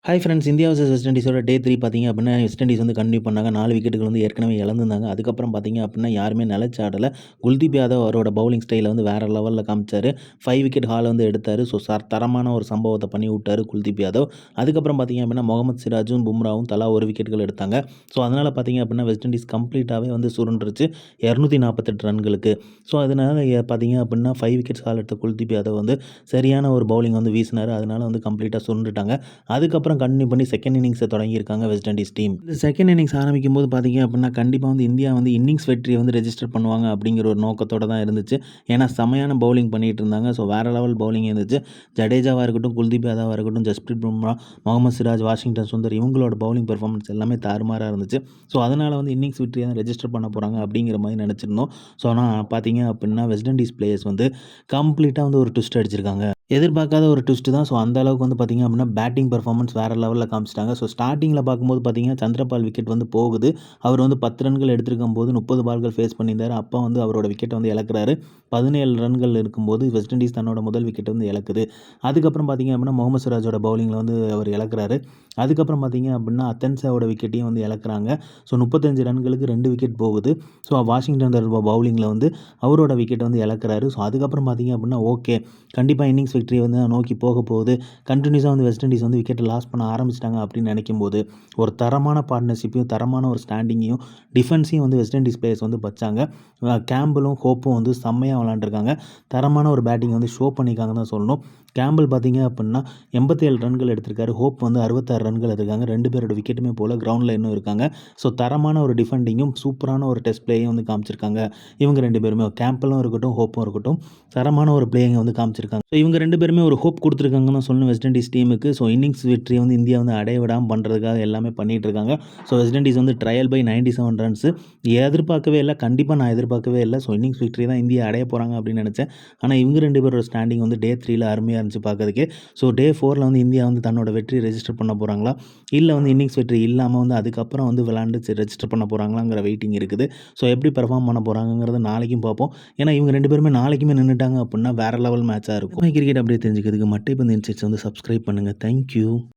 Hi friends, India versus West இண்டீஸோட day 3 பார்த்தீங்க அப்படின்னா, வெஸ்ட் இண்டீஸ் வந்து கன்டின்யூ பண்ணாங்க. 4 விக்கெட்டுகள் வந்து ஏற்கனவே இழந்திருந்தாங்க. அதுக்கப்புறம் பார்த்தீங்க அப்படின்னா, யாருமே நிலைச்சு ஆடல. குல்தீப் யாதவ் அவரோட பவுலிங் ஸ்டைல வந்து வேற லெவல்ல காமிச்சாரு. 5 விக்கெட் ஹால் வந்து எடுத்தாரு. ஸோ தரமான ஒரு சம்பவத்த பண்ணி விட்டாரு குல்தீப் யாதவ். அதுக்கப்புறம் பார்த்தீங்க அப்படின்னா, முகமது சிராஜும், பும்ராவும் தலா 1 விக்கெட்டுகள் எடுத்தாங்க. ஸோ அதனால பார்த்தீங்க அப்படின்னா, வெஸ்ட் இண்டீஸ் கம்ப்ளீட்டாவே வந்து சுருண்டுருச்சு 248 ரன்களுக்கு. ஸோ அதனால பார்த்தீங்க அப்படின்னா, 5 விக்கெட்ஸ் ஹால் எடுத்த குல்தீப் யாதவ் வந்து சரியான ஒரு பவுலிங் வந்து வீசினாரு. அதனால வந்து கம்ப்ளீட்டா சுருண்டுட்டாங்க. அதுக்கப்புறம் கன்டின்யூ பண்ணி செகண்ட் இன்னிங்ஸை தொடங்கியிருக்காங்க வெஸ்ட் இண்டீஸ் டீம். இந்த செகண்ட் இன்னிங்ஸ் ஆரம்பிக்கும் போது பார்த்தீங்க அப்படின்னா, கண்டிப்பாக வந்து இந்தியா வந்து இன்னிங்ஸ் வெற்றியை வந்து ரெஜிஸ்டர் பண்ணுவாங்க அப்படிங்கிற ஒரு நோக்கத்தோட தான் இருந்துச்சு. ஏன்னா செமையான பவுலிங் பண்ணிட்டு இருந்தாங்க. ஸோ வேற லெவல் பவுலிங் இருந்துச்சு. ஜடேஜாவாக இருக்கட்டும், குல்தீப் யாதவாக இருக்கட்டும், ஜஸ்பிரீத் பும்ரா, முகமது சிராஜ், வாஷிங்டன் சுந்தர் இவங்களோட பவுலிங் பெர்ஃபார்மன்ஸ் எல்லாமே தாறுமாறாக இருந்துச்சு. ஸோ அதனால் வந்து இன்னிங்ஸ் வெற்றியை தான் ரெஜிஸ்டர் பண்ண போகிறாங்க அப்படிங்கிற மாதிரி நினச்சிருந்தோம். ஸோ ஆனால் பார்த்தீங்க அப்படின்னா, வெஸ்ட் இண்டீஸ் பிளேயர்ஸ் வந்து கம்ப்ளீட்டாக வந்து ஒரு ட்விஸ்ட் அடிச்சிருக்காங்க. எதிர்பார்க்காத ஒரு ட்விஸ்ட் தான். ஸோ அந்த அளவுக்கு வந்து பார்த்தீங்க அப்படின்னா, பேட்டிங் பெர்ஃபார்மன்ஸ் வேறு லெவலில் காமிச்சிட்டாங்க. ஸோ ஸ்டார்ட்டிங்கில் பார்க்கும்போது பார்த்தீங்கன்னா, சந்திரபால் விக்கெட் வந்து போகுது. அவர் வந்து 10 ரன்கள் எடுத்திருக்கும்போது 30 பால்கள் ஃபேஸ் பண்ணியிருந்தார். அப்போ வந்து அவரோட விக்கெட்டை வந்து இழக்கிறாரு. 17 ரன்கள் இருக்கும்போது வெஸ்ட் இண்டீஸ் தன்னோட முதல் விக்கெட் வந்து இழக்குது. அதுக்கப்புறம் பார்த்தீங்க அப்படின்னா, முகமது சிராஜோட பவுலிங்கில் வந்து அவர் இழக்கிறாரு. அதுக்கப்புறம் பார்த்தீங்க அப்படின்னா, அத்தன்சாவோட விக்கெட்டையும் வந்து இழக்கிறாங்க. ஸோ 35 ரன்களுக்கு 2 விக்கெட் போகுது. ஸோ வாஷிங்டன் பவுலிங்கில் வந்து அவரோட விக்கெட் வந்து இழக்கிறாரு. ஸோ அதுக்கப்புறம் பார்த்தீங்க அப்படின்னா, ஓகே கண்டிப்பாக இன்னிங்ஸ் விக்டரி வந்து நோக்கி போக போகுது. கண்டினியூஸாக வந்து வெஸ்ட் இண்டீஸ் வந்து விக்கெட்டை லாஸ் பண்ண ஆரம்பிச்சிட்டாங்க அப்படின்னு நினைக்கும்போது, ஒரு தரமான பார்ட்னர்ஷிப்பையும், தரமான ஒரு ஸ்டாண்டிங்கையும், டிஃபென்ஸையும் வந்து வெஸ்ட் இண்டீஸ் பிளேயர்ஸ் வந்து வச்சாங்க. கேம்பிளும், ஹோப்பும் வந்து செம்மையாக விளாண்டுருக்காங்க. தரமான ஒரு பேட்டிங் வந்து ஷோ பண்ணியிருக்காங்க தான் சொல்லணும். கேம்பிள் பார்த்தீங்க அப்படின்னா 87 ரன்கள் எடுத்திருக்காரு. ஹோப் வந்து 66 ரன்கள் எடுத்திருக்காங்க. 2 பேரோட விக்கெட்டுமே போல கிரவுண்டில் இன்னும் இருக்காங்க. ஸோ தரமான ஒரு டிஃபெண்டிங்கும், சூப்பரான ஒரு டெஸ்ட் பிளேயும் வந்து காமிச்சிருக்காங்க. இவங்க 2 பேருமே கேம்பிளும் இருக்கட்டும், ஹோப்பும் இருக்கட்டும், தரமான ஒரு பிளேயிங்கை வந்து காமிச்சிருக்காங்க. ஸோ இவங்க 2 பேருமே ஒரு ஹோப் கொடுத்துருக்காங்கன்னு தான் சொல்லணும் வெஸ்ட் இண்டீஸ் டீமுக்கு. ஸோ இன்னிங்ஸ் வெற்றியை வந்து இந்தியா வந்து அடைய விடாமல் பண்ணுறதுக்காக எல்லாமே பண்ணிகிட்டு இருக்காங்க. ஸோ வெஸ்ட் இண்டீஸ் வந்து ட்ரையல் பை 97 ரன்ஸ் எதிர்பார்க்கவே இல்லை. கண்டிப்பாக நான் எதிர்பார்க்கவே இல்லை. ஸோ இன்னிங்ஸ் விக்டரி தான் இந்தியா அடைய போகிறாங்க அப்படின்னு நினச்சேன். ஆனால் இவங்க 2 பேரோட ஸ்டாண்டிங் வந்து டே 3ல அருமையாக இருந்துச்சு பார்க்கறதுக்கே. ஸோ டே 4ல் வந்து இந்தியா வந்து தன்னோட வெற்றி ரெஜிஸ்டர் பண்ண போகிறாங்களா, இல்லை வந்து இன்னிங்ஸ் வெற்றி இல்லாமல் வந்து அதுக்கப்புறம் வந்து விளாண்டு ரெஜிஸ்டர் பண்ண போகிறாங்களாங்கிற வெயிட்டிங் இருக்குது. ஸோ எப்படி பெர்ஃபார்ம் பண்ண போகிறாங்கிறத நாளைக்கும் பார்ப்போம். ஏன்னா இவங்க 2 பேருமே நாளைக்குமே நின்றுட்டாங்க அப்படின்னா வேறு லெவல் மேட்சாக இருக்கும். கிரிக்கெட் அப்படியே தெரிஞ்சுக்கிறதுக்கு மட்டைப்பந்து இன்சைட்ஸ் வந்து சப்ஸ்கிரைப் பண்ணுங்கள். தேங்க்யூ.